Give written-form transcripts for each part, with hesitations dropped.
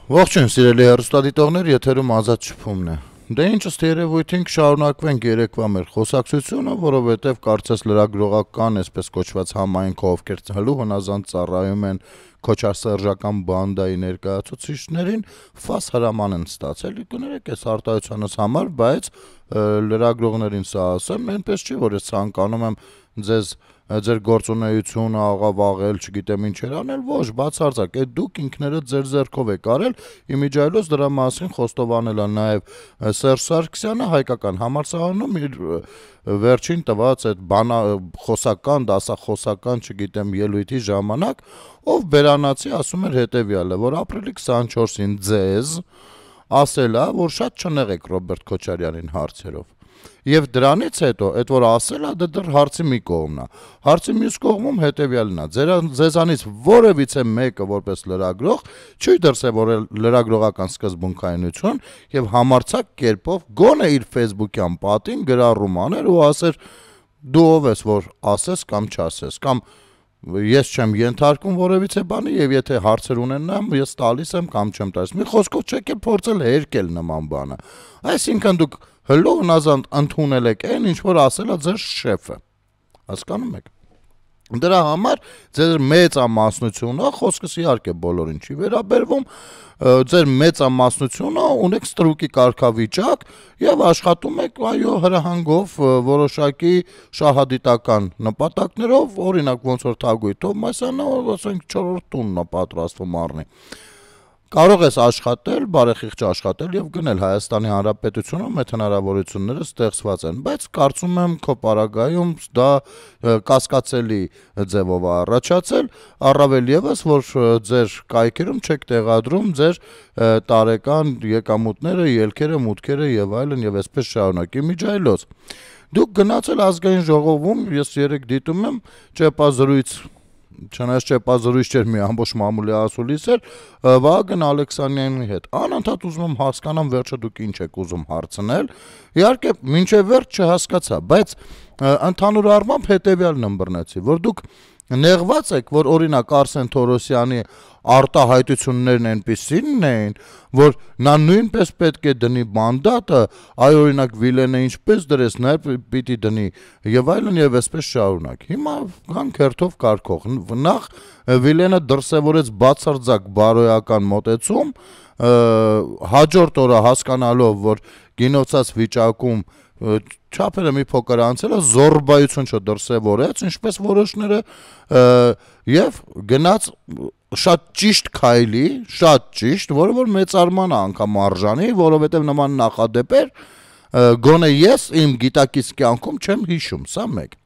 Ողջույն սիրելի հեռուստադիտողներ, եթերում ազատ շփումն է։ Դե ինչ ըստ երևույթին կշարունակվենք երեկվա մեր խոսակցությունը, որովհետև կարծես լրագրողական, այսպես կոչված համայնքով, ովքեր հլու հնազանդ ծառայում են քոչարսերժական բանդայի ներկայացուցիչներին, ֆաս հրաման են ստացել։ Կներեք, այս արտահայտությունս համար, բայց լրագրողներին սա ասեմ, այնպես չի, որ ես ցանկանում եմ ձեզ ձեր գործունեությունը աղավաղել, չգիտեմ ինչեր անել, ոչ, բացարձակ, այդ դուք ինքներդ ձեր ձեռքով եք արել, իմիջիայլոց դրա մասին խոստովանել է նաև Սերժ Սարգսյանը հայկական համալսարանում իր վերջին տված այդ խոսական, դասախոսական, չգիտեմ, ելույթի ժամանակ, ով բերանացի ասում էր հետևյալը, որ ապրիլի 24-ին ձեզ ասել է, որ շատ չնեղեք Ռոբերտ Քոչարյանին հարցերով։ Եվ դրանից հետո, այդ որ ասել է, դա դեռ հարցի մի կողմն է։ Հարցի մյուս կողմում հետևյալն է. ձեզանից որևիցե մեկը որպես լրագրող չի դրսևորել լրագրողական սկզբունքայնություն եւ համարձակ կերպով գոնե իր Facebook-յան պատին գրառում աներ ու ասեր դու ով ես որ ասես կամ չասես կամ ես չեմ ենթարկում որևիցե բանի եւ եթե հարցեր ունենամ ես տալիս եմ կամ չեմ տալիս։ Մի խոսքով չեք փորձել հերկել նման բանը։ Այսինքն դուք հլո հնազանդ ընդունել եք այն, ինչ որ ասել է ձեր շեֆը, հասկանում եք։ Դրա համար ձեր մեծամասնությունը, խոսքս իհարկե բոլորին չի վերաբերվում, ձեր մեծամասնությունը ունեք ստրուկի կարգավիճակ եւ աշխատում եք այո հրահանգով որոշակի շահադիտական նպատակներով, օրինակ ոնց որ Թագուհի Թովմասյանը, ասենք 4-րդ տունն է պատրաստվում առնի։ Կարող ես աշխատել, բարեխիղճ աշխատել եւ գնել Հայաստանի Հանրապետությունում այդ հնարավորությունները ստեղծված են, բայց կարծում եմ քո պարագայում դա կասկածելի ձևով է առաջացել, առավել եւս որ ձեր կայքերում չեք տեղադրում ձեր տարեկան եկամուտները, ելքերը, մուտքերը եւ այլն եւ այսպես շարունակ իմիջիայլոց։ Դուք գնացել ազգային ժողովում, ես երեք դիտում եմ ճեպազրույց Չնայած ճեպազրույց չէր մի ամբողջ մամուլի ասուլիս էր Վահագն Ալեքսանյանի հետ։ Անընդհատ ուզում եմ հասկանամ վերջը դուք ինչ եք ուզում հարցնել։ Իհարկե մինչև վերջ չհասկացա, բայց ընդհանուր առմամբ հետեւյալն ըմբռնեցի, որ դուք նեղված եք, որ օրինակ Արսեն Թորոսյանի արտահայտություններն այնպիսին էին, որ նա նույնպես պետք է դնի մանդատը, այ օրինակ Վիլենը ինչպես դրես, նաև պիտի դնի եւ այլն եւ այսպես շարունակ։ Հիմա հանք հերթով կարգող։ Նախ Վիլենը դրսևորեց բացարձակ բարոյական մոտեցում, հաջորդ օրը հասկանալով, որ գինոցած վիճակում չափերը մի փոքր անցել է, զորբայություն չդրսևորեց, ինչպես որոշները եւ գնաց շատ ճիշտ քայլի, շատ ճիշտ, որը որ մեծարման է անգամ արժանի, որովհետեւ նման նախադեպեր գոնե ես իմ գիտակից կյանքում չեմ հիշում, սա մեկ։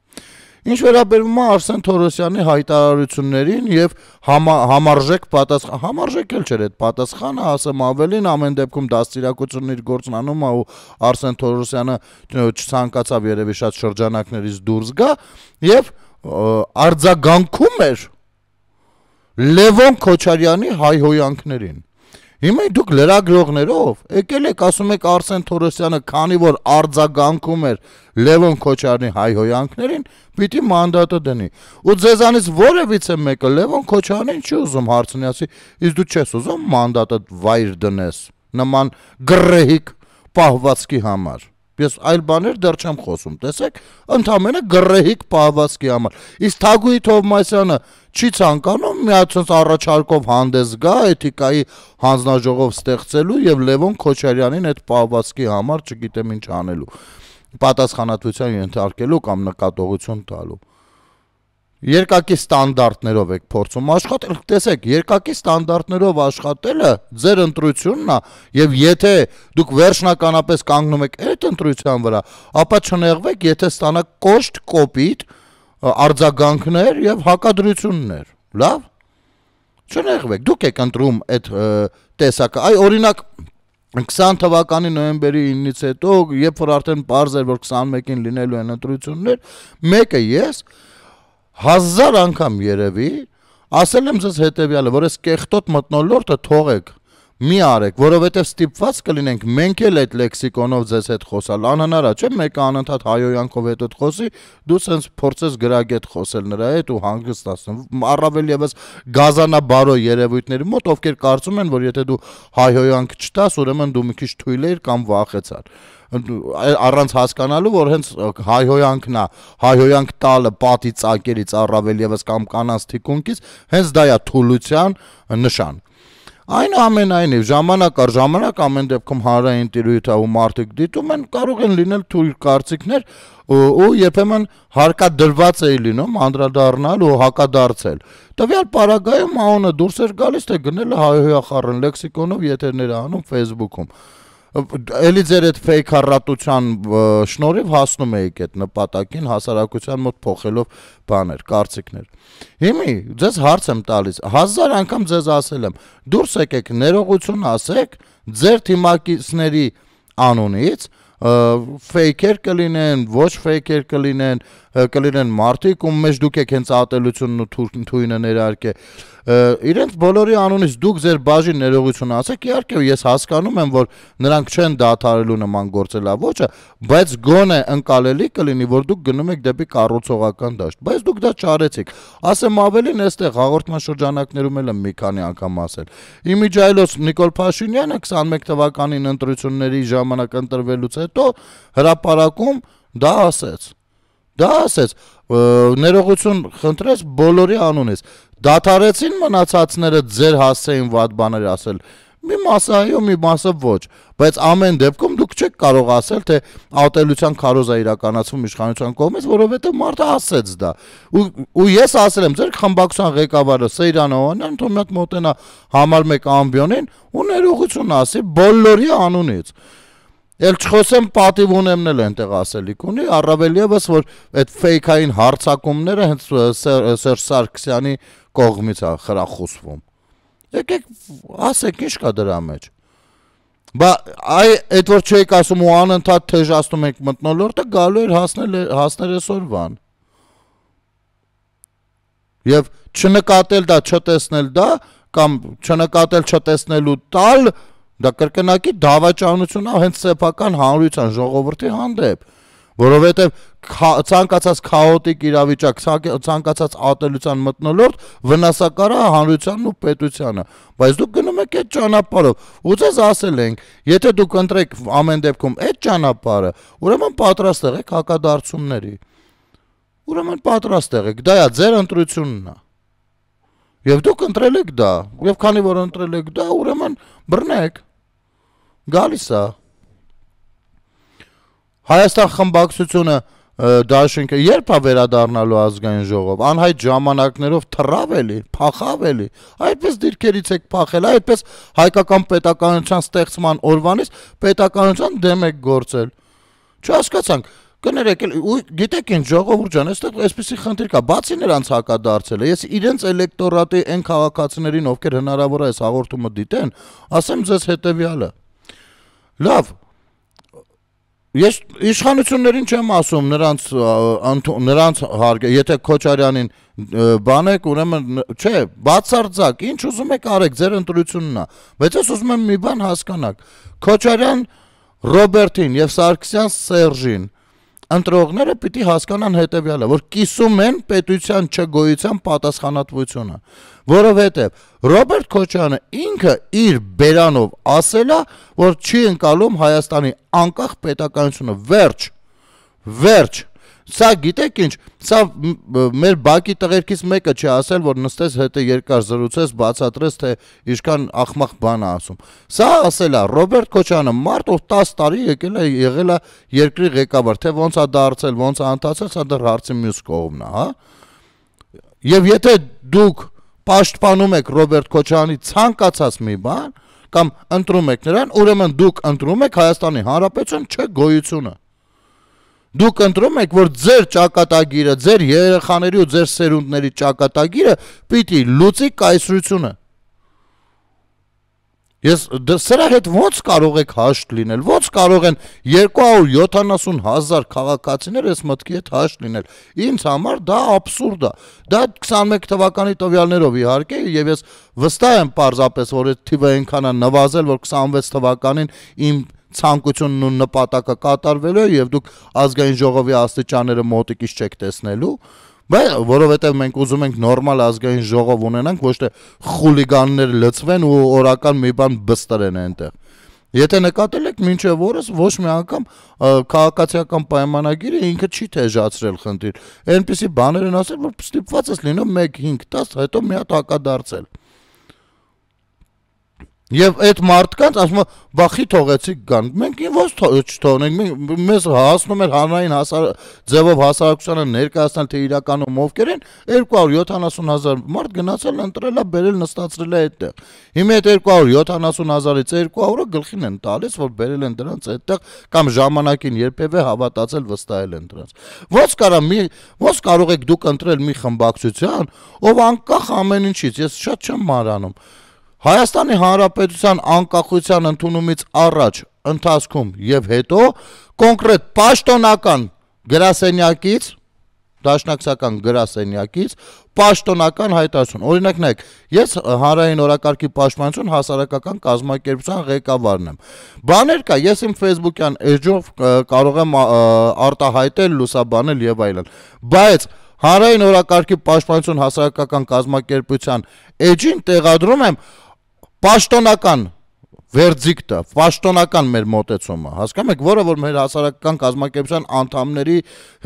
Ինչ վերաբերում է Արսեն Թորոսյանի հայտարարություններին եւ համարժեք պատասխան, համարժեք էլ չէր այդ պատասխանը, ասեմ ավելին, ամեն դեպքում դաստիարակությունն իր գործն անում է ու Արսեն Թորոսյանը չցանկացավ երևի շատ շրջանակներից դուրս գա եւ արձագանքում էր Լևոն Քոչարյանի հայհոյանքներին։ Հիմա դուք լրագրողներով եկել եք ասում եք Արսեն Թորոսյանը, քանի որ արձագանքում էր Լևոն Քոչարյանի հայհոյանքներին, պիտի մանդատը դնի։ Ու ձեզանից որևիցե մեկը Լևոն Քոչարյանին չի ուզում հարցնի, ասի, իսկ դու չես ուզում մանդատը վայր դնես նման գրեհիկ պահվածքի համար։ Ես այլ բաներ դեռ չեմ խոսում, տեսեք, ընդամենը գրեհիկ պահվածքի համար։ Իսկ Թագուհի Թովմասյանը չի ցանկանում մի հատ առաջարկով հանդես գա էթիկայի հանձնաժողով ստեղծելու եւ Լևոն Քոչարյանին այդ պահվածքի համար չգիտեմ ինչ անելու, պատասխանատվության ենթարկելու կամ նկատողություն տալու։ Երկակի ստանդարտներով եք փորձում աշխատել, տեսեք, երկակի ստանդարտներով աշխատելը ձեր ընտրությունն է եւ եթե դուք վերջնականապես կանգնում եք այդ ընտրության վրա, ապա չնեղվեք, եթե ստանաք կոշտ կոպիտ արձագանքներ եւ հակադրություններ։ Լավ։ Չնեղվեք, դուք եք ընտրում այդ տեսակը։ Այ օրինակ 20 թվականի նոյեմբերի 9-ից հետո, երբ որ արդեն պարզ էր, որ 21-ին լինելու են ընտրություններ, մեկը ես 1000 անգամ երևի ասել եմ ձեզ հետեւյալը, որ այս կեղտոտ մթնոլորտը թողեք, մի արեք, որովհետև ստիպված կլինենք մենք էլ այդ լեքսիկոնով ձեզ հետ խոսալ, անհնար է, չէ՞, մեկը անընդհատ հայոյանքով հետդ խոսի, դու սենց փորձես գրագետ խոսել նրա հետ ու հանգստացնում, առավել եւս գազանաբարո երևույթների մոտ, ովքեր կարծում են, որ եթե դու հայոյանք չտաս, ուրեմն դու մի քիչ թույլ ես կամ վախեցար, առանց հասկանալու, որ հենց հայոյանքն է, հայոյանք տալը պատի ծակերից առավել եւս կամ կանանց թիկունքից, հենց դա է թուլության նշան։ Այնուամենայնիվ, ժամանակ առ ժամանակ ամեն դեպքում հանրային տիրույթ ու մարդիկ դիտում են, կարող են լինել թույլ կարծիքներ ու երբեմն հարկադրված է լինում անդրադառնալ ու հակադարձել։ Տվյալ պարագայում անունը դուրս էր գալիս, թե գնել է հայոյախառն լեքսիկոնով եթերներ անում Facebook-ում։ Էլի ձեր այդ fake հառատության շնորհիվ հասնում էիք այդ նպատակին հասարակության մոտ փոխելով բաներ, կարծիքներ։ Հիմի ձեզ հարց եմ տալիս, 1000 անգամ ձեզ ասել եմ, դուրս եկեք ներողություն ասեք ձեր թիմակիցների անունից, fake-եր կլինեն, ոչ fake-եր կլինեն մարդիկ, ում մեջ դուք եք հենց ատելությունն ու թույնը ներարկե, իրենց բոլորի անունից դուք ձեր բաժին ներողություն ասեք, իհարկե ես հասկանում եմ, որ նրանք չեն դադարելու նման գործելավոճը, բայց գոնե ընկալելի կլինի, որ դուք գնում եք դեպի կառուցողական դաշտ, բայց դուք դա չարեցիք, ասեմ ավելին, այստեղ հաղորդման շրջանակներում էլ եմ մի քանի անգամ ասել, իմիջայլոց Նիկոլ Փաշինյանը 21 թվականին ընտրությունների ժամանակ ընտրվելուց հետո հրապարակում դա ասեց, ներողություն խնդրեց բոլորի անունից, դադարեցին մնացածները ձեր հասցեին վատ բաներ ասել, մի մասը այո, մի մասը ոչ, բայց ամեն դեպքում դուք չեք կարող ասել, թե ատելության քարոզ է իրականացվում իշխանության կողմից, որովհետև մարդը ասեց դա, ու ես ասել եմ, ձեր խմբակցության ղեկավարը Սեյրան Օհանյանն թող մի հատ մոտենա համար 1 ամբիոնին ու ներողություն ասի բոլորի անունից։ Էլ չխոսեմ պատիվ ունեմն էլ այնտեղ ասելիք ունի, առավել եւս որ այդ fake-ային հարցակումները հենց Սերժ Սարգսյանի կողմից է խրախուսվում։ Եկեք ասեք ինչ կա դրա մեջ։ Բա այդ որ չեք ասում ու անընդհատ թեժացնում եք մթնոլորտը, գալու էր հասնել այսօրվան։ Եվ չնկատել դա, չտեսնել դա կամ չնկատել չտեսնելու տալ դա կրկնակի դավաճանություն է հենց սեփական հանրության ժողովրդի հանդեպ, որովհետև ցանկացած քաոտիկ իրավիճակ, ցանկացած ատելության մթնոլորտ վնասակար է հանրությանն ու պետությանը, բայց դուք գնում եք այդ ճանապարհով, ու ձեզ ասել ենք, եթե դուք ընտրեք ամեն դեպքում այդ ճանապարհը, ուրեմն պատրաստ եղեք հակադարձումների, ուրեմն պատրաստ եղեք, դա է ձեր ընտրությունն է, եւ դուք ընտրել եք դա, եւ քանի որ ընտրել եք դա, ուրեմն բռնեք, գալիս է, Հայաստան խմբակցությունը դաշինքը երբ է վերադառնալու ազգային ժողով, անհայտ ժամանակներով թռավ էլի, փախավ էլի, այդպես դիրքերից եք փախել, այդպես հայկական պետականության ստեղծման օրվանից պետականության դեմ եք գործել, չհասկացանք, կներեք, գիտեք ինչ ժողովուրդ ջան, այստեղ այսպեսի խնդիր կա, բացի նրանց հակադարձելը, ես իրենց էլեկտորատի այն քաղաքացիներին, ովքեր հնարավոր է այս հաղորդումը դիտեն, ասեմ ձեզ հետևյալը, լավ, ես իշխանություններին չեմ ասում նրանց հարգը, եթե Քոչարյանին բանեք, ուրեմն, չէ, բացարձակ, ինչ ուզում եք արեք, ձեր ընտրությունն է, բայց ես ուզում եմ մի բան հասկանաք, Քոչարյան Ռոբերտին եւ Սարգսյան Սերժին ընտրողները պիտի հասկանան հետևյալը, որ կիսում են պետության չգոյության պատասխանատվությունը, որովհետև Ռոբերտ Քոչարյանը ինքը իր բերանով ասել է, որ չի ընկալում Հայաստանի անկախ պետականությունը, վերջ, սա գիտեք ինչ, սա մեր բակի տղերքից մեկը չի ասել, որ նստես հետը երկար զրուցես, բացատրես, թե ինչքան ախմախ բան է ասում, սա ասել է Ռոբերտ Քոչարյանը, մարդ ով 10 տարի եղել է երկրի ղեկավար, թե ոնց է դարձել, ոնց է ընթացել, սա դեռ հարցի մյուս կողմն է, հա, եւ եթե դուք պաշտպանում եք Ռոբերտ Քոչարյանի ցանկացած մի բան, կամ ընտրում եք նրան, ուրեմն դուք ընտրում եք Հայաստանի Հանրապետության չգոյությունը, դուք ընտրում եք, որ ձեր ճակատագիրը, ձեր երեխաների ու ձեր սերունդների ճակատագիրը պիտի լուծի կայսրությունը, Ես սրա հետ ոնց կարող եք հաշտ լինել, ոնց կարող են 270,000 քաղաքացիներ այս մտքի հետ հաշտ լինել, ինձ համար դա աբսուրդ է, դա 21 թվականի տվյալներով իհարկե, եւ ես վստահ եմ պարզապես, որ այդ թիվը այնքան է նվազել, որ 26 թվականին իմ ցանկությունն ու նպատակը կատարվելու է եւ դուք ազգային ժողովի աստիճանները մոտիկից չեք տեսնելու, որովհետև մենք ուզում ենք նորմալ ազգային ժողով ունենանք, ոչ թե խուլիգաններ լծվեն ու օրական մի բան բստրեն այնտեղ։ Եթե նկատել եք, մինչև օրս ոչ մի անգամ քաղաքացիական պայմանագիրը ինքը չի թեժացրել խնդիր։ Այնպիսի բաներ են ասել, որ ստիպված ես լինում 1-5-10, հետո մի հատ հակադարձել։ Եվ այդ մարդկանց ասում են, բախի թողեցիք գան։ Մենք ո՞նց չթողնենք, մեզ հասնում էր հանրային ձևով հասարակությանը ներկայացնել, թե իրականում ովքեր են, 270,000 մարդ գնացել ընտրել է, բերել նստացրել է այդտեղ։ Հիմա այդ 270,000-ից 200-ը գլխին են տալիս, որ բերել են դրանց այդտեղ կամ ժամանակին երբևէ հավատացել, վստահել են դրանց։ Ոնց կարող եք դուք ընտրել մի խմբակցության, ով անկախ ամեն ինչից, ես շատ չեմ մարանում։ Հայաստանի Հանրապետության անկախության ընդունումից առաջ, ընթացքում եւ հետո կոնկրետ պաշտոնական գրասենյակից, դաշնակցական գրասենյակից պաշտոնական հայտարարություն։ Օրինակ նայեք, ես հանրային օրակարգի պաշտպանություն հասարակական կազմակերպության ղեկավարն եմ։ Բաներ կա, ես իմ Facebook-յան էջով կարող եմ արտահայտել, լուսաբանել եւ այլն։ Բայց հանրային օրակարգի պաշտպանություն հասարակական կազմակերպության էջին տեղադրում եմ պաշտոնական վերդիկտը, պաշտոնական մեր մոտեցումը, հասկանում եք, որը որ մեր հասարակական կազմակերպության անդամների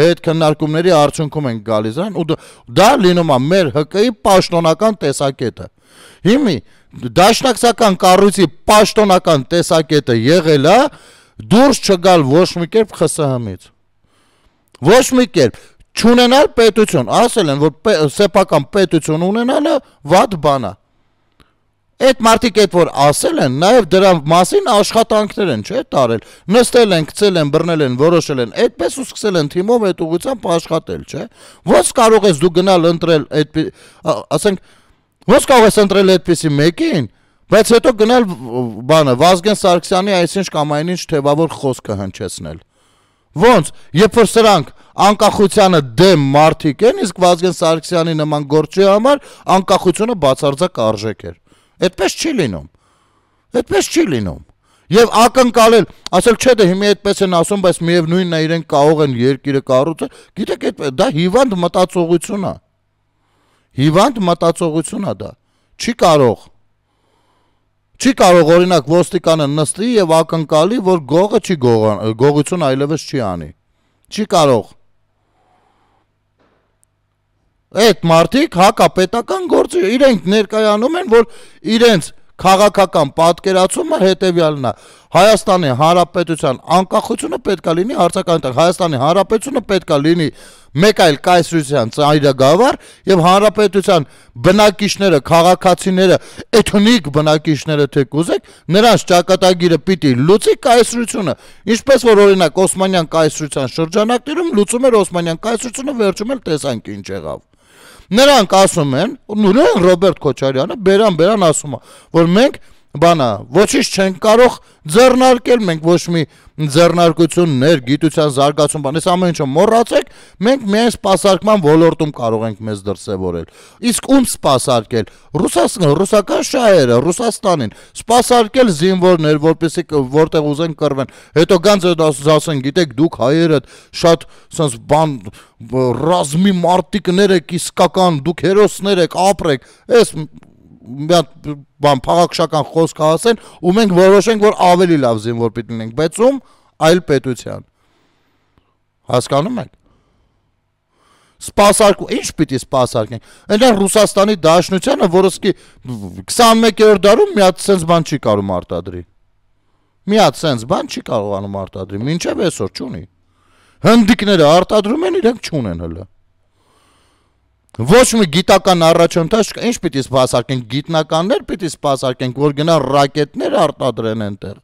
հետ քննարկումների արդյունքում են գալիս դրան, ու դա լինում է մեր ՀԿ-ի պաշտոնական տեսակետը։ Հիմա դաշնակցական կառույցի պաշտոնական տեսակետը եղել է դուրս չգալ ոչ մի կերպ ԽՍՀՄ-ից։ Ոչ մի կերպ չունենալ պետություն, ասել են, որ սեփական պետություն ունենալը վատ բան է։ Այդ մարդիկ այդ որ ասել են, նաև դրա մասին աշխատանքներ են, չէ՞, տարել։ Նստել են, գցել են, բռնել են, որոշել են, այդպես ու սկսել են թիմով այդ ուղղությամբ աշխատել, չէ՞։ Ոնց կարող ես դու գնալ ընտրել այդ, ասենք, ոնց կարող ես ընտրել այդպիսի մեկին, բայց հետո գնալ բանը Վազգեն Սարգսյանի այսինչ կամ այնինչ թևավոր խոսքը հնչեցնել։ Ոնց, երբ որ սրանք անկախությանը դեմ մարդիկ են, իսկ Վազգեն Սարգսյանի նման գործի համար անկախությունը բացարձակ արժեք էր։ Այդպես չի լինում։ Այդպես չի լինում։ Եվ ակնկալել, ասել չէ, դե հիմա այդպես են ասում, բայց միևնույնն է իրենք կարող են երկիրը կառուցել։ Գիտեք, դա հիվանդ մտածողություն է։ Հիվանդ մտածողություն է դա։ Չի կարող։ Չի կարող օրինակ ոստիկանը նստի եւ ակնկալի, որ գողը չի գողություն այլևս չի անի։ Չի կարող։ Այդ մարդիկ հակապետական գործի իրենք ներկայանում են, որ իրենց քաղաքական պատկերացումը հետևյալն է. Հայաստանի Հանրապետության անկախությունը պետք է լինի հարցական, Հայաստանի Հանրապետությունը պետք է լինի մեկ այլ կայսրության ծայրագավառ եւ հանրապետության բնակիչները, քաղաքացիները, էթնիկ բնակիչները թե կուզեք, նրանց ճակատագիրը պիտի լուծի կայսրությունը, ինչպես որ օրինակ Օսմանյան կայսրության շրջանակներում լուծում էր Օսմանյան կայսրությունը, վերջում էլ տեսանք ինչ եղավ։ Նրանք ասում են, նույն Ռոբերտ Քոչարյանը բերան ասում է, որ մենք ոչինչ չենք կարող ձեռնարկել, մենք ոչ մի ձեռնարկություններ, գիտության զարգացում բան, այս ամեն ինչը մոռացեք, մենք միայն սպասարկման ոլորտում կարող ենք մեզ դրսևորել։ Իսկ ում սպասարկել։ Ռուսական շահերը, Ռուսաստանին, սպասարկել զինվորներ, որպեսզի որտեղ ուզեն կռվեն։ Հետո գանձ ասեն, գիտեք, դուք հայերը շատ sense բան ռազմի մարտիկներ եք, իսկական, դուք հերոսներ եք, ապրեք։ Այս բան փաղաքշական խոսք ասեն ու մենք որոշենք, որ ավելի լավ զինվոր պիտի լինենք, բայց ում այլ պետության։ Հասկանում եք։ Սպասարկու, ինչ պիտի սպասարկենք։ Այնտեղ Ռուսաստանի Դաշնությանը, որը 21-րդ դարում մի հատ sense բան չի կարող արտադրի։ Մի հատ sense բան չի կարողանում արտադրի, մինչև այսօր չունի։ Հնդիկները արտադրում են, իրենք չունեն հələ։ Ոչ մի գիտական առաջընթաց չկա, ինչ պիտի սպասարկենք, գիտնականներ պիտի սպասարկենք, որ գնան ռակետներ արտադրեն այնտեղ։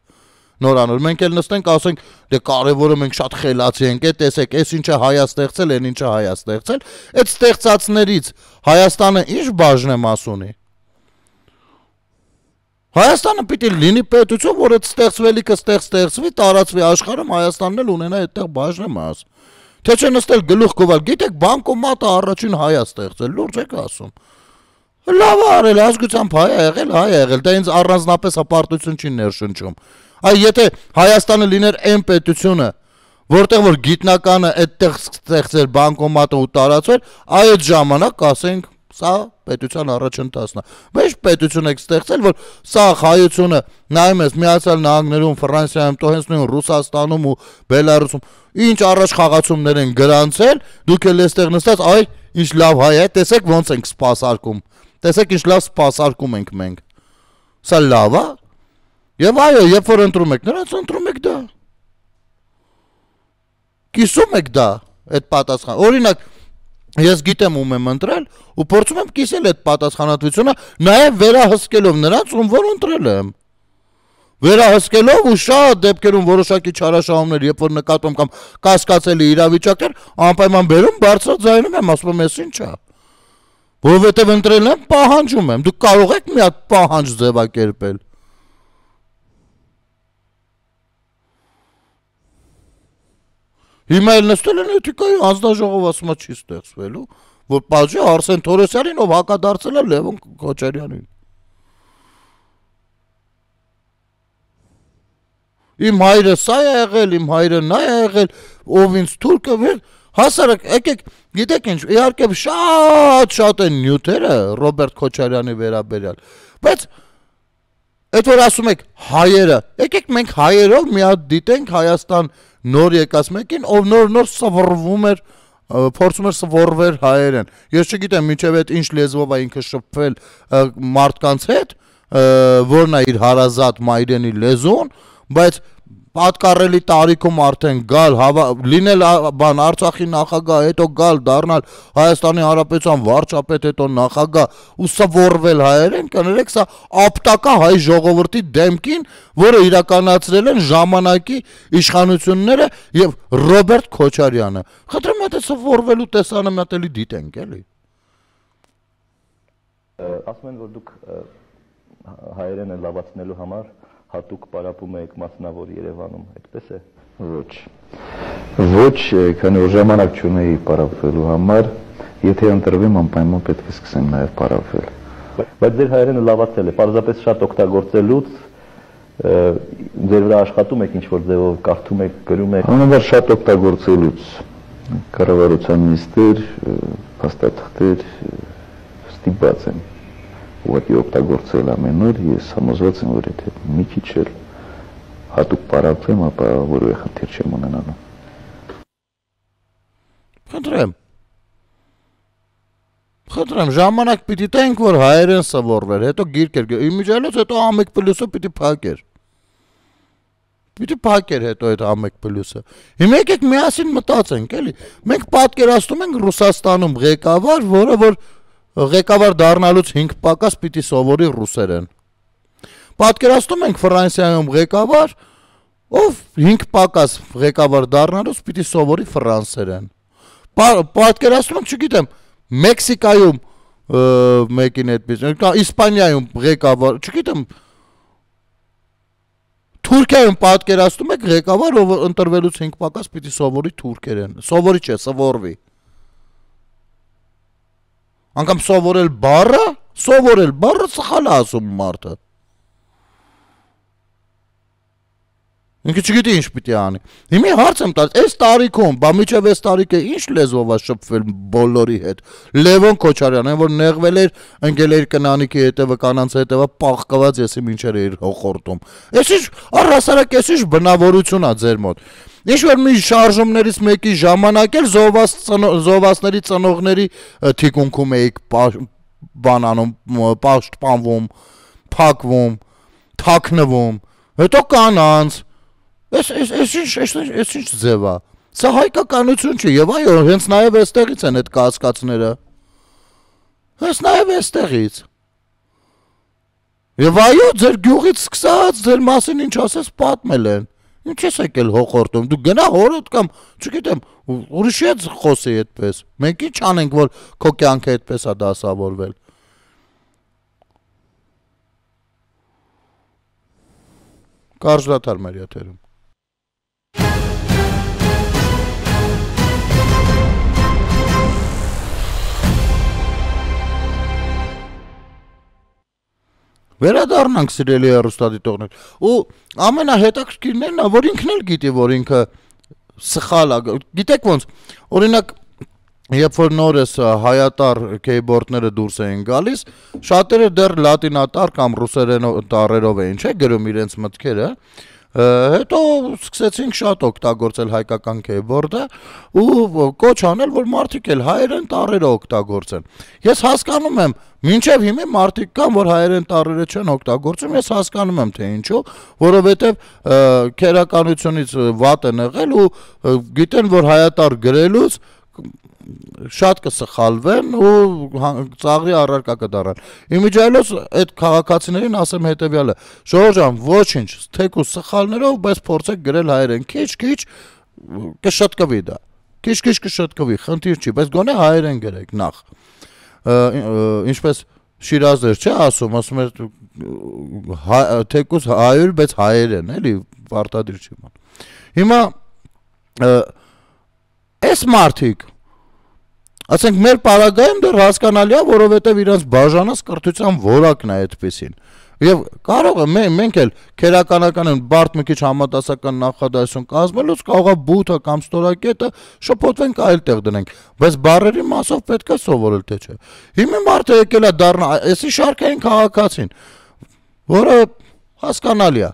Նորանոր, մենք էլ նստենք, ասենք, դե կարևորը մենք շատ խելացի ենք, տեսեք, այս ինչը հայա ստեղծել, այն ինչը հայա ստեղծել, այդ ստեղծածներից Հայաստանը ինչ բաժնեմաս ունի։ Հայաստանը պիտի լինի պետություն, որ այդ ստեղծվելիքը ստեղծվի, տարածվի աշխարհում, Հայաստանն էլ ունենա այդտեղ բաժնեմաս։ Թե չէ նստել գլուխ գովալ, գիտեք, բանկոմատը առաջին հայա ստեղծել, լուրջ եք ասում։ Լավ արել, ազգությամբ հայ ա եղել, դա ինձ առանձնապես հպարտություն չի ներշնչում։ Այ եթե Հայաստանը լիներ այն պետությունը, որտեղ որ գիտնականը այդտեղ ստեղծել բանկոմատը ու տարածվել, այդ ժամանակ կասենք, սա պետության առաջընթացն է։ Բայց պետություն եք ստեղծել, որ սա հայությունը նայում ես Միացյալ Նահանգներում, Ֆրանսիայում, то հենց նույն Ռուսաստանում ու Բելարուսում, ինչ առաջ խաղացումներ են գրանցել, դուք էլ այստեղ նստած, այ ինչ լավ հայ է, տեսեք ոնց ենք սպասարկում։ Տեսեք ինչ լավ սպասարկում ենք մենք։ Սա լավ է։ Եվ այո, երբ որ ընտրում եք, նրանց ընտրում եք դա։ Կիսում եք դա, այդ պատասխան։ Օրինակ, ես գիտեմ ում եմ ընտրել ու փորձում եմ կիսել այդ պատասխանատվությունը, նաև վերահսկելով նրանց, ում որ ընտրել եմ։ Վերահսկելով ու շատ դեպքերում որոշակի չարաշահումներ, երբ որ նկատում կամ կասկածելի իրավիճակներ, անպայման բերում, բարձրաձայնում եմ, ասում եմ, ես ինչ է։ Որովհետև ընտրել եմ, պահանջում եմ։ Դուք կարող եք մի հատ պահանջ ձևակերպել։ Հիմա էլ նստել են էթիկայի հանձնաժողով ասում է չի ստեղծվելու, որ պատժի Արսեն Թորոսյանին, ով հակադարձել է Լևոն Քոչարյանին։ Իմ հայրը սա է եղել, իմ հայրը նա է եղել, ով ինձ թուրքը վեր, հասարակ, եկեք, գիտեք ինչ, իհարկե շատ են նյութերը Ռոբերտ Քոչարյանի վերաբերյալ, բայց այդ որ ասում եք հայերը, եկեք մենք հայերով մի հատ դիտենք Հայաստան նոր եկած մեկին, ով նոր սովորվում էր, փորձում էր սովորվել հայերեն։ Ես չգիտեմ մինչև այդ ինչ լեզվով է ինքը շփվել մարդկանց հետ, որն է իր հարազատ մայրենի լեզուն, բայց պատկառելի տարիքում արդեն գալ, լինել Արցախի նախագահ, հետո գալ, դառնալ Հայաստանի Հանրապետության վարչապետ, հետո նախագահ ու սովորվել հայերեն, կներեք, սա ապտակա հայ ժողովրդի դեմքին, որը իրականացրել են ժամանակի իշխանությունները եւ Ռոբերտ Քոչարյանը։ Խնդրում եմ, սովորվելու տեսանը մի հատ էլի դիտենք, էլի։ Ասում են, որ դուք հայերենը լավացնելու համար հատուկ պարապում եք մասնավոր Երևանում, այդպես է։ Ոչ, քանի որ ժամանակ չունեի պարապվելու համար, եթե ընտրվեմ անպայման պետք է սկսեմ նաև պարապվել։ Բայց ձեր հայերենը լավացել է, պարզապես շատ օգտագործելուց, ձեր վրա աշխատում եք ինչ-որ ձևով, կարդում եք, գրում եք։ Անվար շատ օգտագործելուց, կառավարության նիստեր, փաստաթղթեր ստիպված եմ ուղղակի օգտագործել ամեն օր, ես համոզված եմ, որ եթե մի քիչ էլ հատուկ պարապվեմ, ապա որևէ խնդիր չեմ ունենալու։ Խնդրեմ, ժամանակ պիտի տենք, որ հայերեն սովորվեր, հետո գիրքեր, իմիջիալից հետո ամեկ պլյուսը պիտի փակեր։ Պիտի փակեր հետո այդ ամեկ պլյուսը։ Հիմա եկեք միասին մտածենք, էլի։ Մենք պատկերացնում ենք Ռուսաստանում ղեկավար, որը որ ղեկավար դառնալուց 5 պակաս պիտի սովորի ռուսերեն։ Պատկերացնում ենք Ֆրանսիայում ղեկավար, ով 5 պակաս ղեկավար դառնալուց պիտի սովորի ֆրանսերեն։ Պատկերացնում ենք, չգիտեմ, Մեքսիկայում մեկին այդպես, Իսպանիայում ղեկավար, չգիտեմ, Թուրքիայում պատկերացնում եք ղեկավար, ով ընտրվելուց 5 պակաս պիտի սովորի թուրքերեն, սովորի չէ, սովորվի։ Անգամ սովորել բառը սխալ է ասում մարդը։ Ինքը չգիտի ինչ պիտի անի։ Հիմա հարց եմ տալիս, այս տարիքում, բա միջև այս տարիքը ինչ լեզվով է շփվել բոլորի հետ։ Լևոն Քոչարյանը, որ նեղվել էր, ընկել էր կնանիքի հետևը, կանանց հետևը, պաղկված եսի մինչեր էր հոխորտում։ Այս ինչ առհասարակ այս ինչ բնավորություն է ձեր մոտ։ Ինչ որ մի շարժումներից մեկի ժամանակ էլ զովասների ծնողների թիկունքում էիք բանանում, պաշտպանվում, փակվում, թաքնվում, հետո կանանց։ Այս ինչ ձև է։ Սա հայկականություն չի, եւ այո, հենց նաեւ այստեղից են այդ կասկածները։ Հենց նաեւ այստեղից։ Եվ այո, ձեր գյուղից սկսած, ձեր մասին ինչ ասես պատմել են։ Ինչ ես եկել հոխորտում, դու գնա հորդ կամ, չգիտեմ, ուրիշի հետ խոսի այդպես։ Մենք ինչ անենք, որ քո կյանքը այդպես է դասավորվել։ Կարճ դադար մեր եթերում։ Վերադառնանք սիրելի հեռուստադիտողներ։ Ու ամենահետաքրքիրն է, որ ինքն էլ գիտի, որ ինքը սխալ է։ Գիտեք ոնց, օրինակ երբ որ նորս հայատար քեյբորդները դուրս էին գալիս, շատերը դեռ լատինատար կամ ռուսերեն տառերով էին, չէ՞, գրում իրենց մտքերը, հետո սկսեցինք շատ օգտագործել հայկական քեյբորդը ու կոչ անել, որ մարդիկ էլ հայերեն տառերը օգտագործեն։ Ես հասկանում եմ, մինչև հիմա մարդիկ կան, որ հայերեն տառերը չեն օգտագործում, ես հասկանում եմ, թե ինչու, որովհետև քերականությունից վատ են եղել ու գիտեն, որ հայատար գրելուց շատ կսխալվեն ու ծաղրի առարկա կդառան։ Իմիջիայլոց այդ քաղաքացիներին ասեմ հետևյալը. Ժողովուրդ ջան, ոչինչ, թեկուզ սխալներով, բայց փորձեք գրել հայերեն քիչ-քիչ կշտկվի դա։ Քիչ-քիչ կշտկվի, խնդիր չի, բայց գոնե հայերեն գրեք նախ։ Ինչպես Շիրազեր չէ ասում է թեկուզ հայեր, բայց հայերեն, էլի, պարտադիր չի ման։ Հիմա այս մարդիկ ասենք մեր պարագայում դեռ հասկանալի է, որովհետև իրենց բաժանած կրթության որակն է այդպեսին։ Եվ կարող է մենք էլ քերականական բարդ մի քիչ համատասական նախադասություն կազմելուց կարող է բութը կամ ստորակետը շփոթվենք այլ տեղ դնենք, բայց բառերի մասով պետք է սովորել թե չէ։ Հիմա մարդը եկել է դառնա, էսի շարքային քաղաքացին, որը հասկանալի է։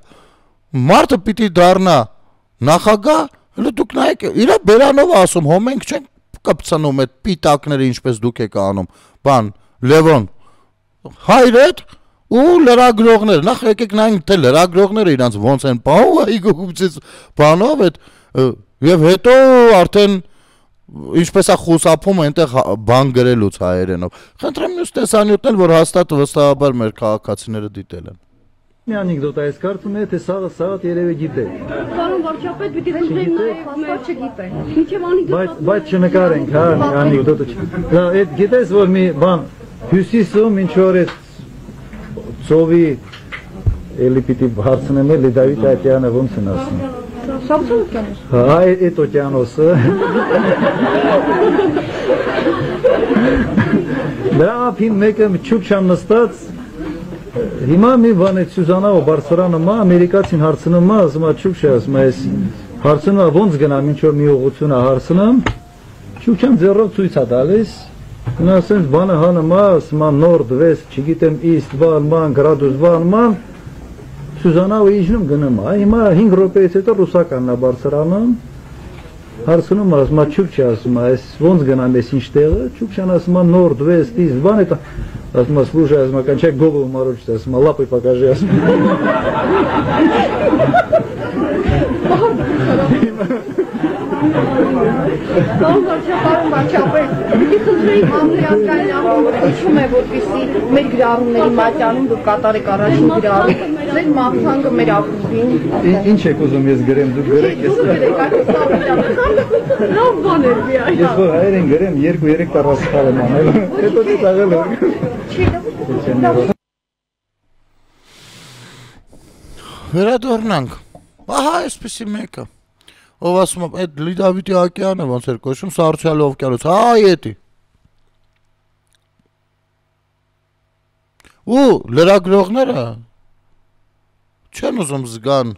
Մարդը պիտի դառնա նախագահ, հələ դուք նայեք, իր բերանով ասում, հո մենք չենք կպցնում այդ պիտակները ինչպես դուք եք անում, բան, Լևոն, հայրդ ու լրագրողներ, նախ եկեք նայենք թե լրագրողները իրանց ոնց են պահում այգուգուպցից բանով այդ եւ հետո արդեն ինչպես է խուսափում այնտեղ բան գրելուց հայերենով։ Խնդրեմ մյուս տեսանյութն էլ որ հաստատ վստահաբար մեր քաղաքացիները դիտել են։ Մի անեկդոտ այս կարծում է թե սաղը երևի գիտե։ Պարոն վարչապետ, պիտի խնդրեմ նաև չգիտե։ Ինչեւ անեկդոտ։ Բայց չնկարենք, հա, անեկդոտը։ Դա այդ գիտես որ մի բան հյուսիսում ինչ որ այդ ծովի էլի պիտի հարցնեմ էլի Դավիթ Ատյանը ոնց են ասում։ Սամսոն օկյանոս։ Հա, այդ օկյանոսը։ Դրա ափին մեկը չուփշան նստած Հիմա մի բան է Սյուզանավը բարձրանում է, ամերիկացին հարցնում է, ասում է Չուփշա, ասում է այս հարցնում է ոնց գնամ, ինչ որ մի ուղղություն է հարցնում, Չուփշան ձեռով ցույց է տալիս, նա ասենց բանը հանում է, ասում է նորդ, վեստ, չգիտեմ, իստ, բան, գրադուս, բան, Սյուզանավը իջնում գնում է, հիմա 5 րոպեից հետո ռուսականն է բարձրանում, հարցնում է, ասում է Չուփշա, ասում է այս ոնց գնամ, այս ինչ տեղը, Չուփշան ասում է նորդ, վեստ, իստ, бан это Asma, слушай, Asma, кончай голову морочить, Asma, лапой покажи, Asma. Պարոն վարչապետ, պիտի խնդրեի համլիակային ամբողջը իջում է, որպեսզի մեր գրառումների մատյանում դուք կատարեք առաջին գրառում, ձեր մաղթանքը մեր ապուպին։ Ինչ եք ուզում ես գրեմ, դուք գրեք ես։ Լավ բան էր միայն։ Ես որ հայերեն գրեմ, 2-3 տառ սխալ եմ անել, հետո ծաղել եմ։ Վերադառնանք։ Ահա այսպեսի մեկը։ Ով ասում է, այդ Լիդավիթի Ակյանը ոնց էր կոչվում, Սառչյալի օվկիանոս, հա էդի։ Ու լրագրողները չեն ուզում զգան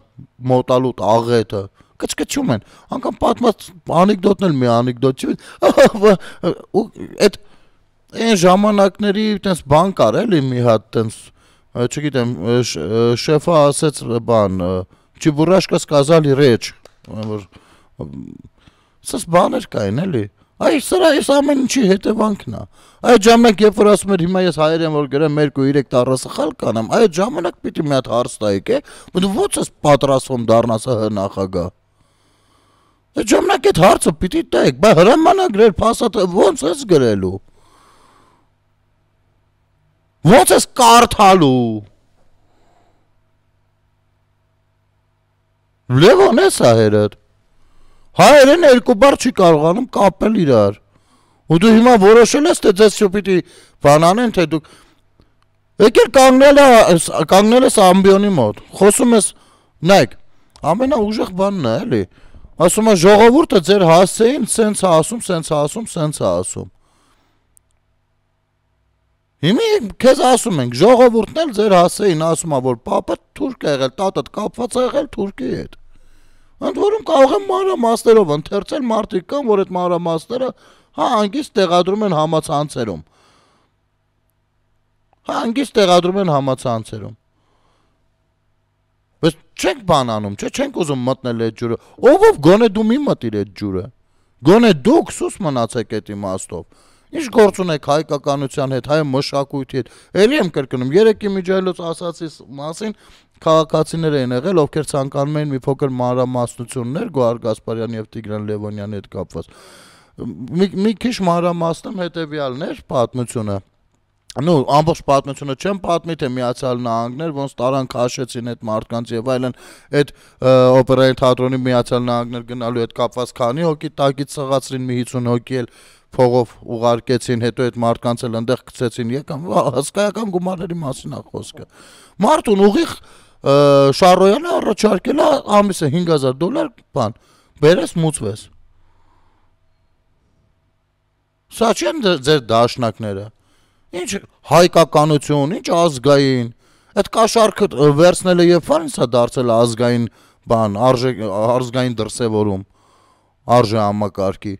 մոտալուտ աղետը, կչկչում են, անգամ պատմած անեկդոտն էլ մի անեկդոտ չի, ու այդ այն ժամանակների տենց բան կար էլի մի հատ տենց, չգիտեմ, շեֆը ասեց բան, չիբուրաշկա սկազալի ռեչ, սաս բաներ կային էլի, այս ամեն ինչի հետևանքն է, այդ ժամանակ երբ որ ասում էր հիմա ես հայերեն որ գրեմ 2-3 տառը սխալ կանեմ, այդ ժամանակ պիտի մի հատ հարց տայիք ոնց ես պատրաստվում դառնաս նախագահ, այդ ժամանակ այդ հարցը պիտի տայիք, բա հրամանագրեր փաստաթ ոնց ես գրելու, ոնց ես կարդալու, Լևոն ես հայերդ, հայերեն 2 բառ չի կարողանում կապել իրար, ու դու հիմա որոշել ես, թե ձեզ շուպիտի բան անեն, թե դուք, եկել կանգնել ես ամբիոնի մոտ, խոսում ես Նայեք, ամենաուժեղ բանն է, էլի։ Ասում է ժողովուրդը ձեր հասցեին սենց է ասում։ Հիմա քեզ ասում ենք, ժողովուրդն էլ ձեր հասցեին ասում է, որ պապը թուրք է եղել, տատդ կապված է եղել Թուրքիի հետ։ Ընդ որում կարող են մանրամասներով ընթերցել մարդիկ կան, որ այդ մանրամասները հանգիստ տեղադրում են համացանցերում։ Բայց չենք բանանում, չէ, չենք ուզում մտնել այդ ջուրը։ Ով գոնե դու մի մտիր այդ ջուրը։ Գոնե դուք սուս մնացեք այդ իմաստով։ Ինչ գործ ունեք հայկականության հետ, հայ մշակույթի հետ։ Էլի եմ կրկնում, երեկ իմիջայլոց ասացի մասին քաղաքացիներ են եղել, ովքեր ցանկանում էին մի փոքր մանրամասնություններ Գոհար Գասպարյանի եւ Տիգրան Լևոնյանի հետ կապված։ Մի քիչ մանրամասնում հետեւյալն էր պատմությունը։ Ամբողջ պատմությունը չեմ պատմի, թե Միացյալ Նահանգներ ոնց տարան քաշեցին այդ մարդկանց եւ այլն, այդ օպերային թատրոնի Միացյալ Նահանգներ գնալու հետ կապված քանի հոգի տակից սղացրին, մի 50 հոգի էլ փողով ուղարկեցին, հետո այդ մարդկանց էլ այնտեղ գցեցին, եկան հսկայական գումարների մասին է խոսքը։ Մարդուն ուղիղ Շարոյանը առաջարկել է ամիսը $5,000 բան, բերես մուծվես։ Սա չեն ձեր դաշնակները։ Ինչ հայկականություն, ինչ ազգային, այդ կաշառքը վերցնելը եւ բան սա դարձել ազգային բան, ազգային դրսևորում, արժե համակարգի։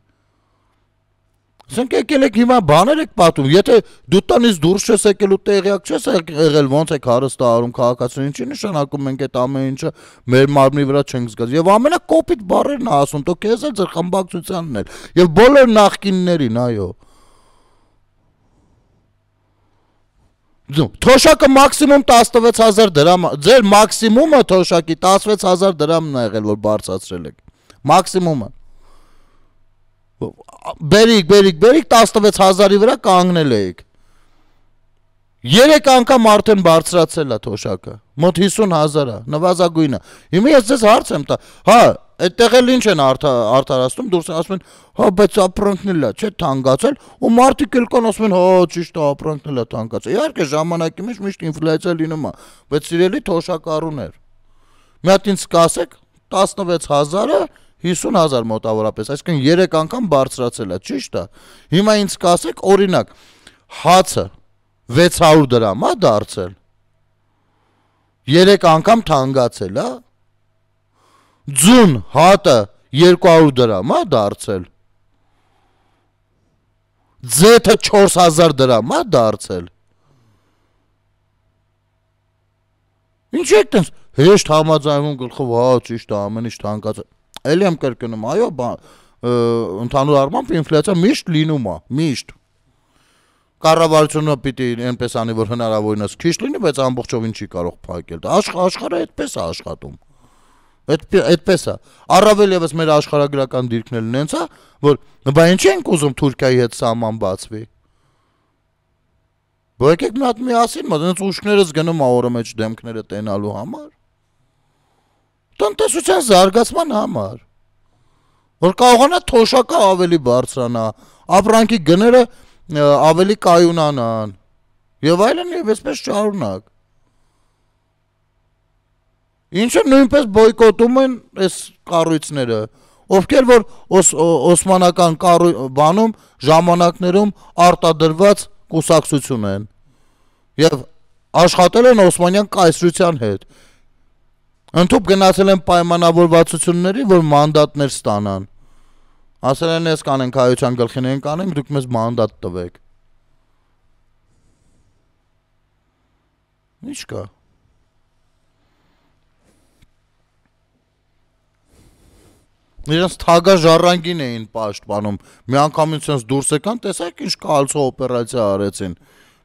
Ասենք եկել եք հիմա բաներ եք պատում, եթե դու տնից դուրս չես եկել ու տեղյակ չես եղել ոնց եք հարստահարում քաղաքացին, ինչի նշանակում մենք այդ ամեն ինչը մեր մարմնի վրա չենք զգաց։ Եվ ամենակոպիտ բառերն ասում, դու քեզ էլ ձեր խմբակցությանն էլ եւ բոլոր նախկիններին, այո։ Թոշակը մաքսիմում 16000 դրամ, ձեր մաքսիմումը թոշակի 16000 դրամն է եղել, որ բարձրացրել եք։ Մաքսիմումը։ Բերիկ 16000-ի վրա կանգնել եք։ 3 անգամ արդեն բարձրացել է թոշակը։ Մոտ 50000 է, նվազագույնը։ Հիմա ես ձեզ հարց եմ տա։ Հա, այդտեղ էլ ինչ են արդարացնում, դուրս ասում են, հա, բայց ապրանքն էլ է, չէ, թանկացել, ու մարդիկ էլ կան ասում են, հա, ճիշտ է, ապրանքն էլ է թանկացել։ Իհարկե ժամանակի մեջ միշտ ինֆլյացիա լինում է, բայց սիրելի թոշակառուներ, մի հատ ինձ կասեք 16000-ը 50000 մոտավորապես, այսինքն 3 անգամ բարձրացել է, ճիշտ է։ Հիմա ինձ կասեք, օրինակ, հացը 600 դրամ է դարձել։ 3 անգամ թանկացել, հա։ Ձուն հատը 200 դրամ է դարձել։ Ձեթը 4000 դրամ է դարձել։ Ինչ եք տենց հեշտ համաձայնում գլխով, հա, ճիշտ է, ամեն ինչ թանկացել։ Էլի եմ կրկնում, այո, ընդհանուր առմամբ ինֆլյացիա միշտ լինում է, միշտ։ Կառավարությունը պիտի այնպես անի, որ հնարավորինս քիչ լինի, բայց ամբողջովին չի կարող փակել։ Աշխարհը այդպես է աշխատում։ Այդպես է։ Առավել եւս մեր աշխարհագրական դիրքն էլ նենց է, որ բա ինչ ենք ուզում Թուրքիայի հետ սահման բացվի։ Բա եկեք մի հատ միասին, մտած ուշքներս գնում ա օրը մեջ դեմքները տենալու համար։ Տնտեսության զարգացման համար։ Որ կարողանա թոշակը ավելի բարձրանա, ապրանքի գները ավելի կայունանան։ Եվ այլն եւ այսպես շարունակ։ Ինչը նույնպես բոյկոտում են այս կառույցները, ովքեր որ օսմանական բանում ժամանակներում արտադրված կուսակցություն են եւ աշխատել են օսմանյան կայսրության հետ։ Ընդհանուր գնացել են պայմանավորվածությունների, որ մանդատներ ստանան։ Ասել են ես կանենք հայության գլխին են կանենք, դուք մեզ մանդատ տվեք։ Ինչ կա։ Իրենց թագա ժառանգին էին պաշտպանում։ Մի անգամից sense դուրս եկան, տեսեք ինչ կալցո օպերացիա արեցին։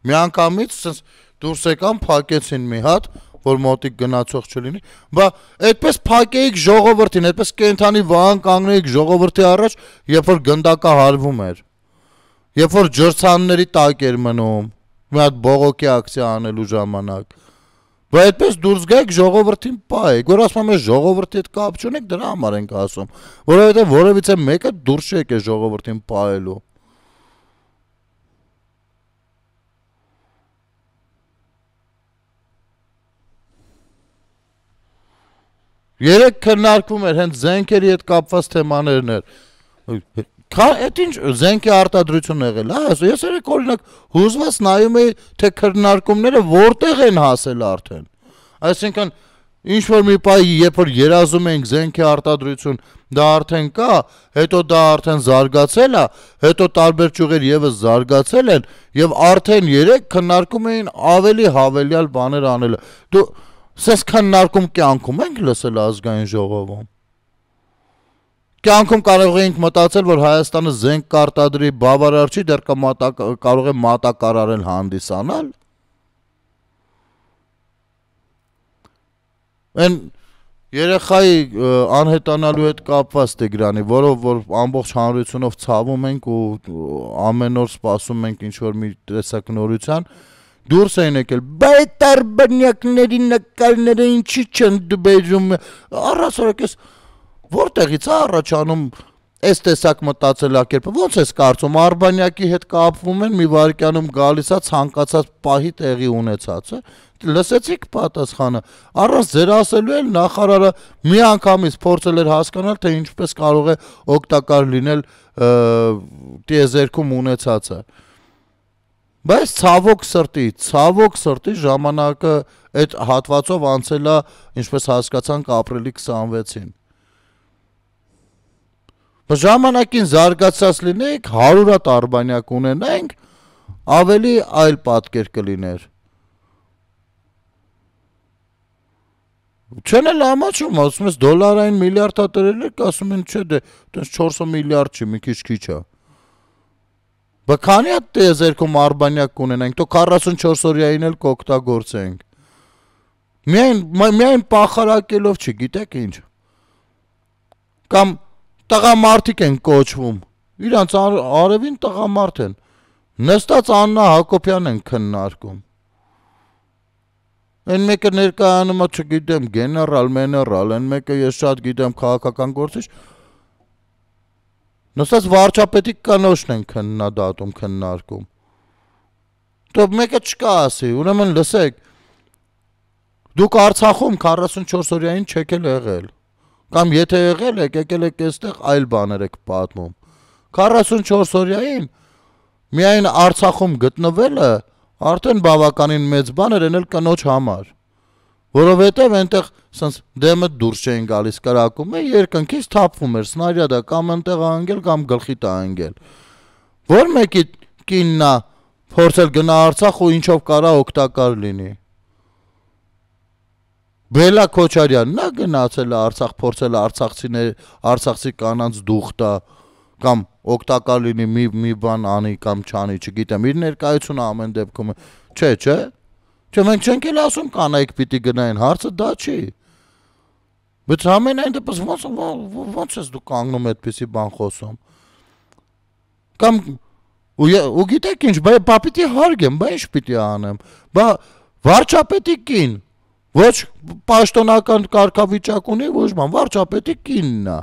Մի անգամից sense դուրս եկան, փակեցին մի հատ, որ մոտիկ գնացող չլինի։ Բա այդպես փակեիք ժողովրդին, այդպես կենթանի վահան կանգնեիք ժողովրդի առաջ, երբ որ գնդակը հարվում էր։ Երբ որ ջրցանների տակ էր մնում, մի հատ բողոքի ակցիա անելու ժամանակ։ Բա այդպես դուրս գայք ժողովրդին պայեք, որ ասում եմ ժողովրդի հետ կապ չունեք, դրա համար ենք ասում, որովհետև որևիցե մեկը դուրս չեկե ժողովրդին պայելու։ Երեք քննարկվում էր հենց զենքերի հետ կապված թեմաներն էր։ Այդ ինչ զենքի արտադրություն եղել, հա, ես երեք օրինակ հուզված նայում էի, թե քննարկումները որտեղ են հասել արդեն։ Այսինքն ինչ որ մի պահի, երբ որ երազում ենք զենքի արտադրություն, դա արդեն կա, հետո դա արդեն զարգացել է, հետո տարբեր ճյուղեր եւս զարգացել են եւ արդեն երեք քննարկում էին ավելի հավելյալ բաներ անելը։ Դու սես քննարկում կյանքում ենք լսել ազգային ժողովում։ Կյանքում կարող ենք մտածել, որ Հայաստանը զենք կարտադրի բավարար չի, դեռ կարող է մատակարարել հանդիսանալ։ Այն երեխայի անհետանալու հետ կապված Տիգրանի, որով որ ամբողջ հանրությունով ցավում ենք ու ամեն օր սպասում ենք ինչ-որ մի տեսակ նորության, դուրս էին եկել, բայց տարբերակների նկարները ինչի չեն դբերում, առասարակ ես որտեղից է առաջանում այս տեսակ մտածելակերպը, ոնց ես կարծում, Արբանյակի հետ կապվում են, մի վայրկյանում գալիս է ցանկացած պահի տեղի ունեցածը, լսեցիք պատասխանը, առանց ձեր ասելու էլ նախարարը մի անգամից փորձել էր հասկանալ, թե ինչպես կարող է օգտակար լինել տիեզերքում ունեցածը։ Բայց ցավոք սրտի ժամանակը այդ հատվածով անցել է, ինչպես հասկացանք, ապրիլի 26-ին։ Ժամանակին զարգացած լինենք, 100 Արբանյակ ունենենք, ավելի այլ պատկեր կլիներ։ Չեն էլ ամաչում, ասում ես դոլարային միլիարդա տրել եք, ասում են չէ, դե 400 միլիարդ չի, մի քիչ է։ Բա քանի է տիեզերքում Արբանյակ կունենանք, թող 44 օրյային էլ կօգտագործենք։ Միայն պախարակելով չգիտեք ինչ։ Կամ տղամարդիկ են կոչվում, իրանց արևին տղամարդ են, նստած Աննա Հակոբյան են քննարկում։ Այն մեկը ներկայանում է, չգիտեմ, գեներալ, այն մեկը ես շատ գիտեմ քաղաքական գործիչ, նստած վարչապետի կնոջն են քննադատում, քննարկում։ Դու մեկը չկա ասի, ուրեմն լսեք, դուք Արցախում 44 օրյային չեք եղել։ Կամ եթե եղել եք, եկել եք այստեղ այլ բաներ եք պատմում։ 44 օրյային միայն Արցախում գտնվելը արդեն բավականին մեծ բան էր էլ կնոջ համար։ Որովհետև այնտեղ սենց դեմը դուրս չէին գալիս կրակում, երկնքից թափվում էր սնարյադը կամ այնտեղ անգել կամ գլխի տա անգել։ Որ մեկի կինն է փորձել գնա Արցախ ու ինչով կարա օգտակար լինի։ Բելա Քոչարյանն է գնացել Արցախ, փորձել արցախցի կանանց դուխտա կամ օգտակար լինի մի բան անի կամ չանի, չգիտեմ, իր ներկայությունը ամեն դեպքում չէ։ Չէ, մենք չենք էլ ասում կանայք պիտի գնային, հարցը դա չի։ Բայց ամենայն դեպս ոնց ես դու կանգնում այդպիսի բան խոսում։ Կամ ու գիտեք ինչ, բա պիտի հարգեմ, բա ինչ պիտի անեմ։ Բա վարչապետի կին ոչ պաշտոնական կարգավիճակ ունի, ոչ բան, վարչապետի կինն է։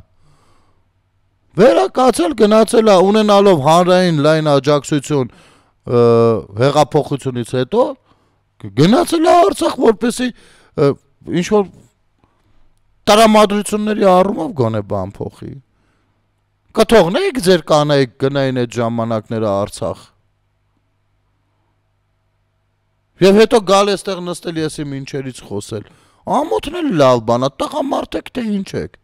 Վերակացել գնացել է ունենալով հանրային լայն աջակցություն հեղափոխությունից հետո գնացել է Արցախ, որպեսզի ինչ որ տրամադրությունների առումով գոնե բան փոխի։ Կթողնեիք ձեր կանայք գնային այդ ժամանակները Արցախ։ Եվ հետո գալ էստեղ նստել ես իմ ինչերից խոսել։ Ամոթն էլ լավ բան է, տղամարդ եք թե ինչ եք։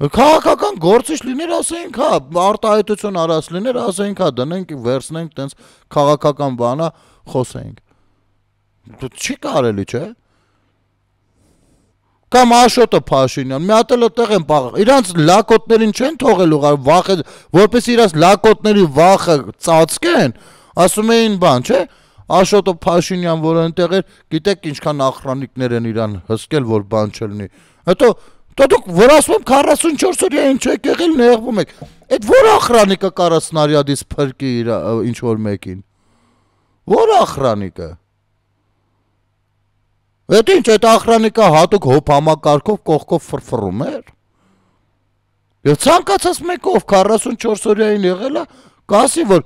Քաղաքական գործիչ լիներ, ասենք, հա, արտահայտություն արած լիներ, ասենք, հա, դնենք, վերցնենք, տենց քաղաքական բանա խոսենք։ Չի կարելի, չէ։ Կամ Աշոտը Փաշինյան, մի հատ էլ այդտեղ են պաղ, իրանց լակոտներին չեն թողել վախը, որպես իրանց լակոտների վախը ծածկեն, ասում էին բան, չէ։ Աշոտը Փաշինյան, որ այնտեղ էր, գիտեք ինչքան ախրանիկներ են իրան հսկել, որ բան չլինի։ Հետո դուք որ ասում եմ 44 օրյային չեք եղել, նեղվում եք։ Այդ որ ախրանիկը կարա սնարյադից փրկի իր ինչ որ մեկին։ Որ ախրանիկը։ Այդ ինչ այդ ախրանիկը հատուկ հոп համակարգով կողքով ֆրֆռում էր։ Եվ ցանկացած մեկով 44 օրյային եղել է, կասի որ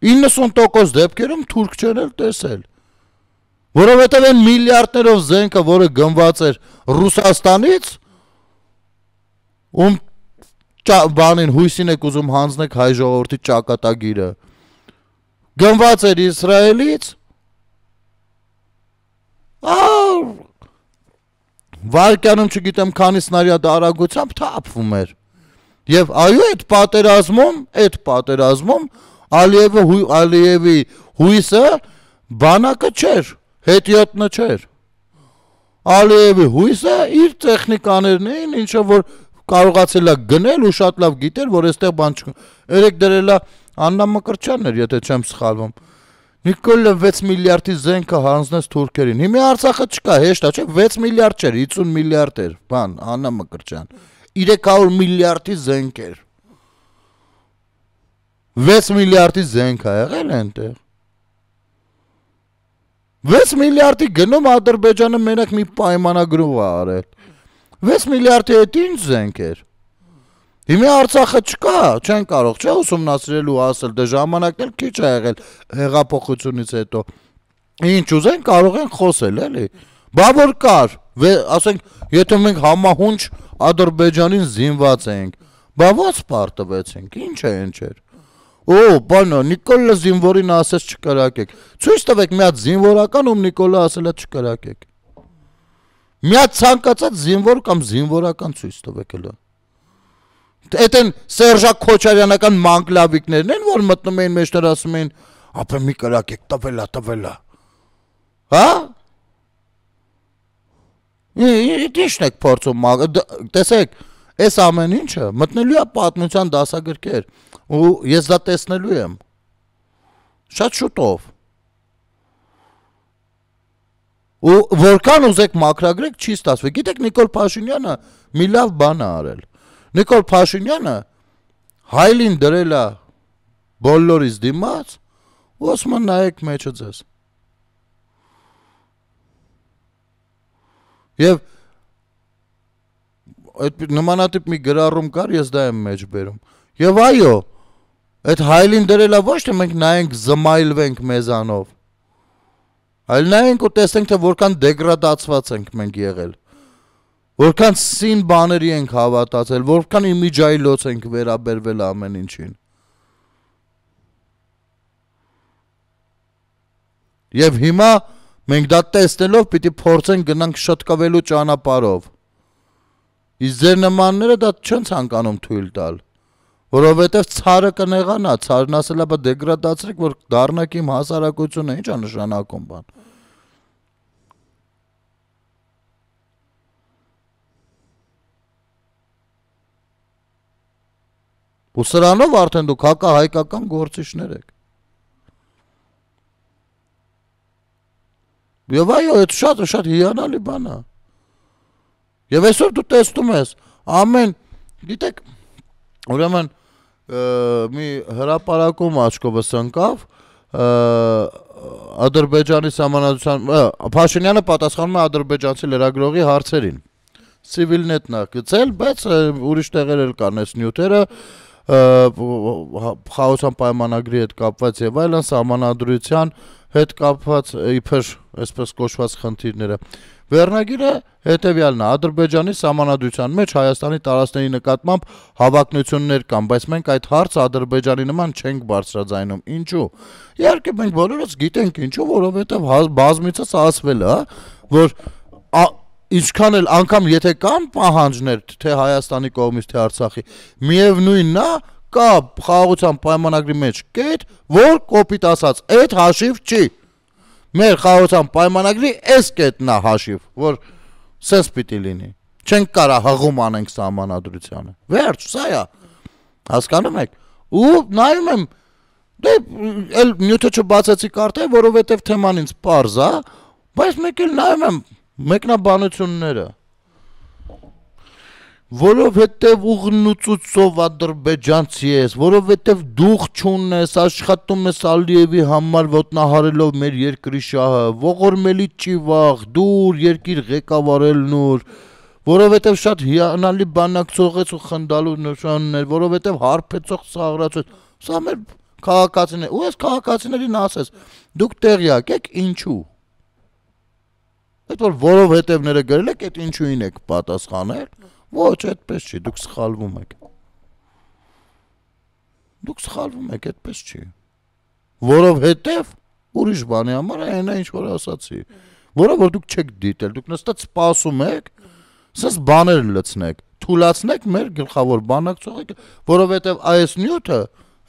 90% դեպքերում թուրք չեն էլ տեսել։ Որովհետև այն միլիարդներով զենքը, որը գնված էր Ռուսաստանից, ում բանին հույսին եք ուզում հանձնեք հայ ժողովրդի ճակատագիրը, գնված էր Իսրայելից, վարկյանում չգիտեմ քանի սնարյադ արագությամբ թափվում էր։ Եվ այո, այդ պատերազմում Ալիևի հույսը բանակը չէր, հետիոտնը չէր։ Ալիևի հույսը իր տեխնիկաներն էին, ինչը որ կարողացել է գնել ու շատ լավ գիտեր, որ այստեղ բան չկա։ Երեք դրելա Աննա Մկրտչյանն էր, եթե չեմ սխալվում։ Նիկոլը 6 միլիարդի զենքը հանձնեց թուրքերին։ Հիմա Արցախը չկա, հեշտ է, չէ՞, 6 միլիարդ չէր, 50 միլիարդ էր, բան, Աննա Մկրտչյան։ 300 միլիարդի զենք էր։ 6 միլիարդի զենք է եղել այնտեղ։ 6 միլիարդի գնում Ադրբեջանը մենակ մի պայմանագրով է արել։ 6 միլիարդի հետ ինչ զենք էր։ Հիմա Արցախը չկա, չեն կարող, չէ՞ ուսումնասիրել ու ասել, դե ժամանակն էլ քիչ է եղել հեղափոխությունից հետո։ Ինչ ուզեն կարող են խոսել, էլի։ Բա որ կար, ասենք, եթե մենք համահունչ Ադրբեջանին զինված ենք, բա ո՞նց պարտվեցինք, ինչ է ինչ էր։ Բանո, Նիկոլը զինվորին ասեց չկրակեք։ Ցույց տվեք մի հատ զինվորական, ում Նիկոլը ասել է չկրակեք։ Մի հատ ցանկացած զինվոր կամ զինվորական ցույց տվեք հələ։ Այդ են Սերժակ Քոչարյանական մանկլավիկներն են, որ մտնում էին մեջտեղ ասում էին, ապա մի կրակեք, տվելա։ Հա? Ինչն եք փորձում, տեսեք, այս ամեն ինչը մտնելու է պատմության դասագրքեր, ու ես դա տեսնելու եմ։ Շատ շուտով։ Ու որքան ուզեք մակրագրեք, չի ստացվի։ Գիտեք, Նիկոլ Փաշինյանը մի լավ բան է արել։ Նիկոլ Փաշինյանը հայլին դրել է բոլորից դիմաց, ու ասում է նայեք մեջը ձեզ։ Եվ այդ նմանատիպ մի գրառում կար, ես դա եմ մեջ բերում։ Եվ այո, այդ հայլին դրել է ոչ թե մենք նայենք զմայլվենք մեզանով, այլ նայենք ու տեսնենք, թե որքան դեգրադացված ենք մենք եղել, որքան սին բաների ենք հավատացել, որքան իմիջայլոց ենք վերաբերվել ամեն ինչին։ Եվ հիմա մենք դա տեսնելով պիտի փորձենք գնանք շտկվելու ճանապարհով։ Իսկ ձեր նմանները դա չեն ցանկանում թույլ տալ, որովհետև ցարը կնեղանա, ցարն ասել է բա դեգրադացրեք, որ դառնաք իմ հասարակությունը, ի՞նչ է նշանակում բան։ Ու սրանով արդեն դուք հակահայկական գործիչներ եք։ Եվ այո, այդ շատ հիանալի բան է։ Եվ այսօր դու տեսնում ես, գիտեք, ուրեմն մի հրապարակում աչքովս ընկավ Ադրբեջանի սահմանադրության, Փաշինյանը պատասխանում է ադրբեջանցի լրագրողի հարցերին։ Civilnet-ն է գծել, բայց ուրիշ տեղեր էլ կան այս նյութերը, խաղաղության պայմանագրի հետ կապված եւ այլն, սահմանադրության հետ կապված իբր այսպես կոչված խնդիրները։ Վերնագիրը հետևյալն է. Ադրբեջանի սահմանադրության մեջ Հայաստանի տարածքների նկատմամբ հավակնություններ կան, բայց մենք այդ հարցը Ադրբեջանի նման չենք բարձրաձայնում։ Ինչու՞։ Իհարկե մենք բոլորս գիտենք ինչու, որովհետև բազմիցս ասվել է, որ ինչքան էլ անգամ եթե կան պահանջներ թե Հայաստանի կողմից թե Արցախի, միևնույնն է կա խաղաղության պայմանագրի մեջ կետ, որ կոպիտ ասած այդ հաշիվ չի։ Մեր խաղաղության պայմանագրի այս կետն է հաշիվ, որ սենց պիտի լինի։ Չենք կարա հղում անենք սահմանադրությանը։ Վերջ, սա է։ Հասկանում եք։ Ու նայում եմ, դե էլ նյութը չբացեցի կարտել, որովհետև թեման ինձ պարզ է, բայց մեկ էլ նայում եմ մեկնաբանությունները, որովհետև ուղնուծուցով ադրբեջանցի ես, որովհետև դուխ չունես, աշխատում ես Ալիևի համար ոտնահարելով մեր երկրի շահը, ողորմելի ճիվաղ, դուր երկիր ղեկավարելն ուր, որովհետև շատ հիանալի բանակցողեց ու խնդալու նշաններ, որովհետև հարբեցող սաղրացոց, սա մեր քաղաքացիներ, ու ես քաղաքացիներին ասես, դուք տեղյակ եք ինչու։ Այդ որ որովհետևները գրել եք, այդ ինչուին եք պատասխանել։ Ոչ, այդպես չի, դուք սխալվում եք։ Դուք սխալվում եք, այդպես չի։ Որովհետև ուրիշ բանի համար այնա ինչ որ ասացի։ Որը որ դուք չեք դիտել, դուք նստած սպասում եք, սենց բաներ լցնեք, թուլացնեք մեր գլխավոր բանակցողը, որովհետև այս նյութը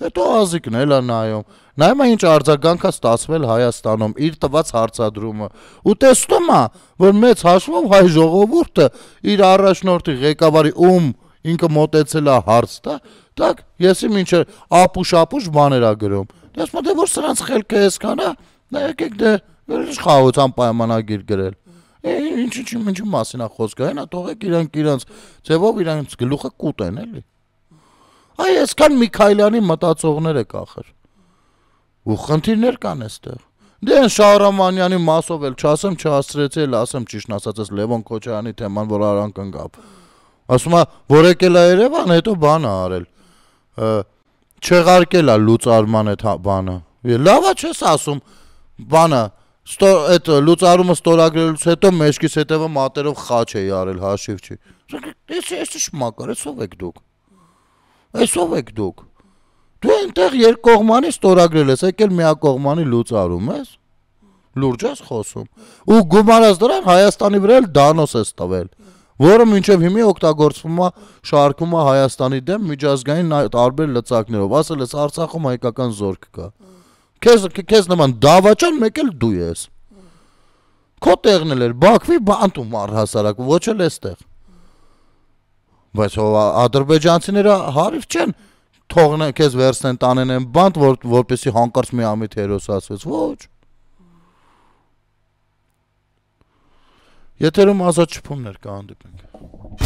հետո ազիկն էլա նայում։ Նայում է ինչ արձագանք է ստացվել Հայաստանում իր տված հարցադրումը։ Ու տեսնում է, որ մեծ հաշվով հայ ժողովուրդը իր առաջնորդի ղեկավարի ինքը մոտեցել է հարց տա, так եսի մինչև ապուշ բաներ ա գրում։ Դες մոտ է որ սրանց խելքը էսքան է, նա եկեք դե ինչ խաղաղության պայմանագիր գրել։ Ինչի մասին է խոսքը, հենա թողեք իրանց ձևով իրանց գլուխը կուտեն էլի։ Այ այսքան Միքայելյանի մտածողներ եք ախր։ Ու խնդիրներ կան այստեղ։ Դե են Շահրամանյանի մասով էլ չասեմ, չհասցրեցի էլ ասեմ ճիշտ ասածս Լևոն Քոչարյանի թեման, որ արանք ընկավ։ Ասում է, որ եկել է Երևան, հետո բան է արել։ Չեղարկել է լուծարման այդ բանը։ Լավ է չես ասում, բանը, այդ լուծարումը ստորագրելուց հետո մեջքից հետևը մատերով խաչ էի արել, հաշիվ չի։ Այս շմակար, այսով եք դուք։ Այսով եք դուք։ Դու այնտեղ երկկողմանի ստորագրել ես, եկել միակողմանի լուծարում ես։ Լուրջ ես խոսում։ Ու գումարած դրան Հայաստանի վրա էլ դանոս ես տվել, որը մինչև հիմա օգտագործվում է, շարքում է Հայաստանի դեմ միջազգային տարբեր լծակներով։ Ասել ես Արցախում հայկական զորք կա։ Քեզ նման դավաճան մեկ էլ դու ես։ Քո տեղն էլ էր Բաքվի բանտում առհասարակ, ոչ էլ էստեղ։ Բայց ադրբեջանցիները հարիվ չեն թողնեն քեզ վերցնեն տանեն են բանտ, որպեսի հանկարծ մի ամիտ հերոս ասվեց, ոչ։ Եթերում ազատ շփումներ կհանդիպենք։